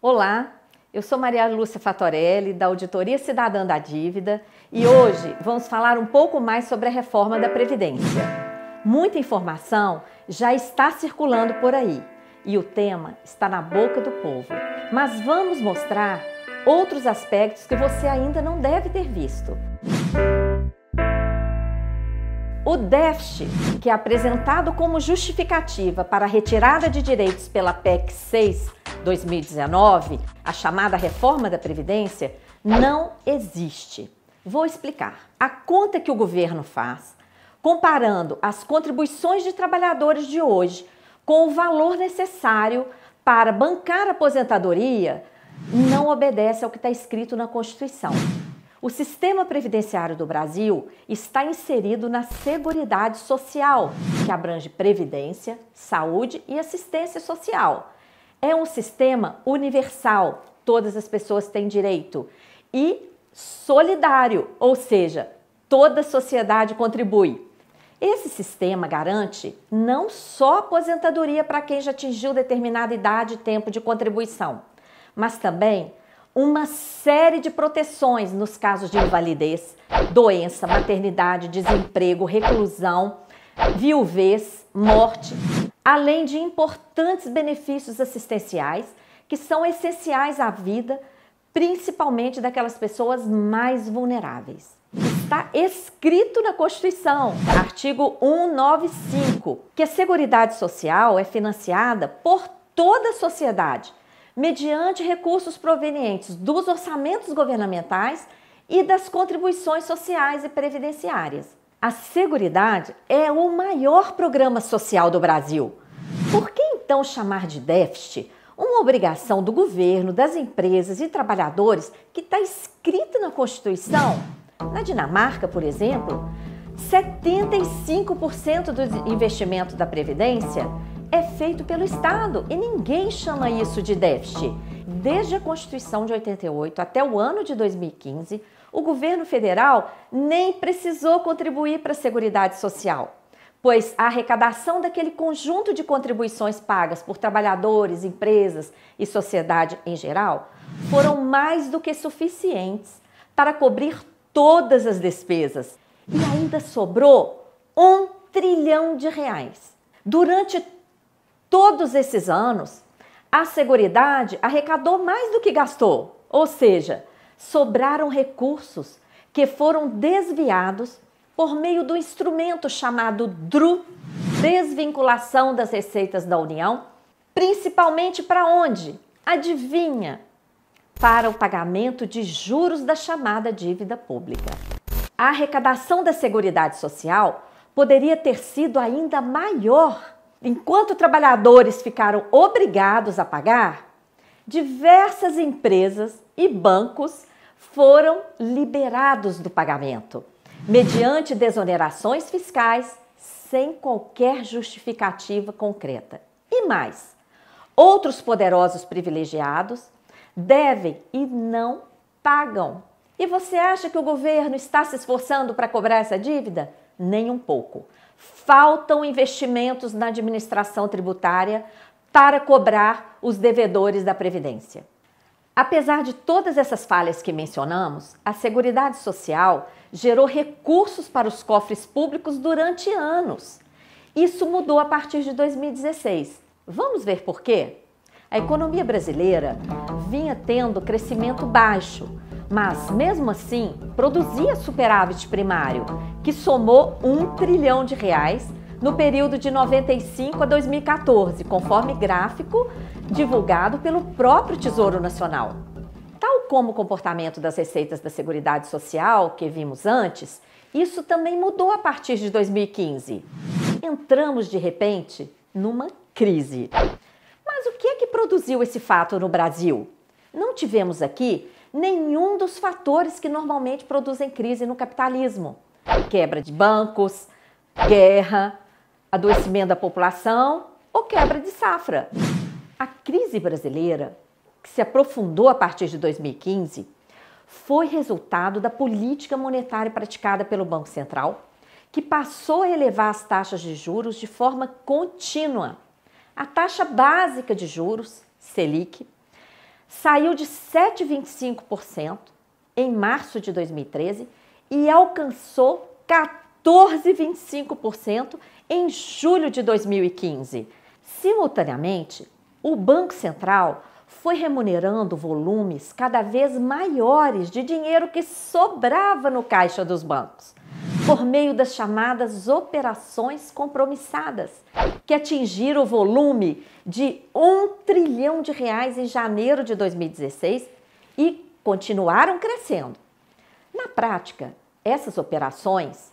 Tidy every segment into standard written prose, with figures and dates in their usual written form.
Olá, eu sou Maria Lúcia Fatorelli, da Auditoria Cidadã da Dívida, e hoje vamos falar um pouco mais sobre a reforma da Previdência. Muita informação já está circulando por aí e o tema está na boca do povo, mas vamos mostrar outros aspectos que você ainda não deve ter visto. O déficit, que é apresentado como justificativa para a retirada de direitos pela PEC 6/2019, a chamada reforma da Previdência, não existe. Vou explicar. A conta que o governo faz, comparando as contribuições de trabalhadores de hoje com o valor necessário para bancar a aposentadoria, não obedece ao que está escrito na Constituição. O sistema previdenciário do Brasil está inserido na Seguridade Social, que abrange previdência, saúde e assistência social. É um sistema universal, todas as pessoas têm direito, e solidário, ou seja, toda a sociedade contribui. Esse sistema garante não só aposentadoria para quem já atingiu determinada idade e tempo de contribuição, mas também uma série de proteções nos casos de invalidez, doença, maternidade, desemprego, reclusão, viuvez, morte, além de importantes benefícios assistenciais que são essenciais à vida, principalmente daquelas pessoas mais vulneráveis. Está escrito na Constituição, artigo 195, que a Seguridade Social é financiada por toda a sociedade, mediante recursos provenientes dos orçamentos governamentais e das contribuições sociais e previdenciárias. A Seguridade é o maior programa social do Brasil. Por que então chamar de déficit uma obrigação do governo, das empresas e trabalhadores que está escrita na Constituição? Na Dinamarca, por exemplo, 75% do investimento da Previdência é feito pelo Estado e ninguém chama isso de déficit. Desde a Constituição de 88 até o ano de 2015, o governo federal nem precisou contribuir para a Seguridade Social, pois a arrecadação daquele conjunto de contribuições pagas por trabalhadores, empresas e sociedade em geral foram mais do que suficientes para cobrir todas as despesas. E ainda sobrou R$ 1 trilhão. Durante todos esses anos, a Seguridade arrecadou mais do que gastou, ou seja, sobraram recursos que foram desviados por meio do instrumento chamado DRU, Desvinculação das Receitas da União, principalmente para onde? Adivinha? Para o pagamento de juros da chamada dívida pública. A arrecadação da Seguridade Social poderia ter sido ainda maior. Enquanto trabalhadores ficaram obrigados a pagar, diversas empresas e bancos foram liberados do pagamento, mediante desonerações fiscais sem qualquer justificativa concreta. E mais, outros poderosos privilegiados devem e não pagam. E você acha que o governo está se esforçando para cobrar essa dívida? Nem um pouco. Faltam investimentos na administração tributária para cobrar os devedores da Previdência. Apesar de todas essas falhas que mencionamos, a Seguridade Social gerou recursos para os cofres públicos durante anos. Isso mudou a partir de 2016. Vamos ver por quê? A economia brasileira vinha tendo crescimento baixo, mas mesmo assim produzia superávit primário, que somou R$ 1 trilhão no período de 95 a 2014, conforme gráfico divulgado pelo próprio Tesouro Nacional. Tal como o comportamento das receitas da Seguridade Social que vimos antes, isso também mudou a partir de 2015. Entramos de repente numa crise. Mas o que é que produziu esse fato no Brasil? Não tivemos aqui nenhum dos fatores que normalmente produzem crise no capitalismo. Quebra de bancos, guerra, adoecimento da população ou quebra de safra. A crise brasileira, que se aprofundou a partir de 2015, foi resultado da política monetária praticada pelo Banco Central, que passou a elevar as taxas de juros de forma contínua. A taxa básica de juros, Selic, saiu de 7,25% em março de 2013 e alcançou 14,25% em julho de 2015. Simultaneamente, o Banco Central foi remunerando volumes cada vez maiores de dinheiro que sobrava no caixa dos bancos, por meio das chamadas operações compromissadas, que atingiram o volume de R$ 1 trilhão em janeiro de 2016 e continuaram crescendo. Na prática, essas operações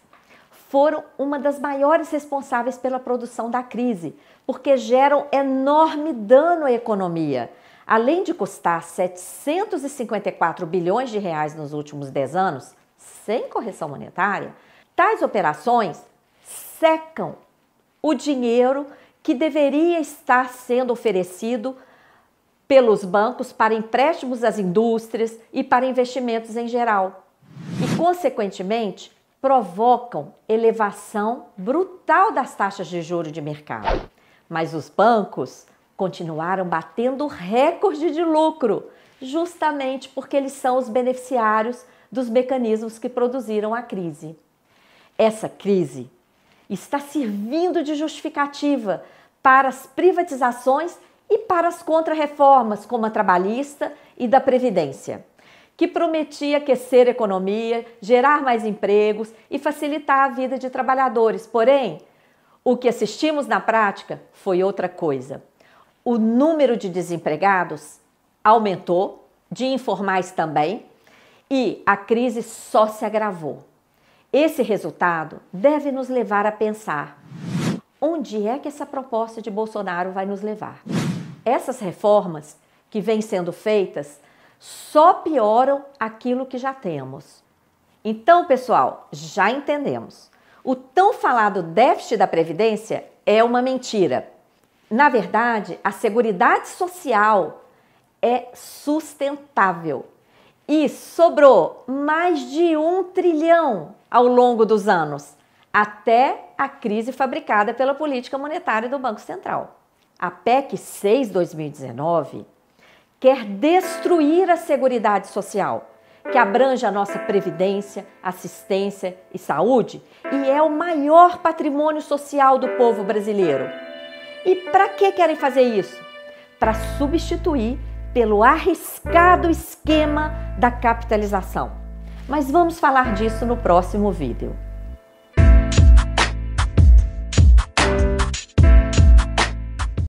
foram uma das maiores responsáveis pela produção da crise, porque geram enorme dano à economia. Além de custar 754 bilhões de reais nos últimos 10 anos, sem correção monetária, tais operações secam o dinheiro que deveria estar sendo oferecido pelos bancos para empréstimos às indústrias e para investimentos em geral. E, consequentemente, provocam elevação brutal das taxas de juros de mercado. Mas os bancos continuaram batendo recorde de lucro, justamente porque eles são os beneficiários dos mecanismos que produziram a crise. Essa crise está servindo de justificativa para as privatizações e para as contrarreformas, como a trabalhista e da Previdência, que prometia aquecer a economia, gerar mais empregos e facilitar a vida de trabalhadores. Porém, o que assistimos na prática foi outra coisa. O número de desempregados aumentou, de informais também, e a crise só se agravou. Esse resultado deve nos levar a pensar: onde é que essa proposta de Bolsonaro vai nos levar? Essas reformas que vêm sendo feitas só pioram aquilo que já temos. Então, pessoal, já entendemos. O tão falado déficit da Previdência é uma mentira. Na verdade, a Seguridade Social é sustentável e sobrou mais de 1 trilhão ao longo dos anos, até a crise fabricada pela política monetária do Banco Central. A PEC 6/2019 quer destruir a Seguridade Social, que abrange a nossa previdência, assistência e saúde e é o maior patrimônio social do povo brasileiro. E para que querem fazer isso? Para substituir pelo arriscado esquema da capitalização. Mas vamos falar disso no próximo vídeo.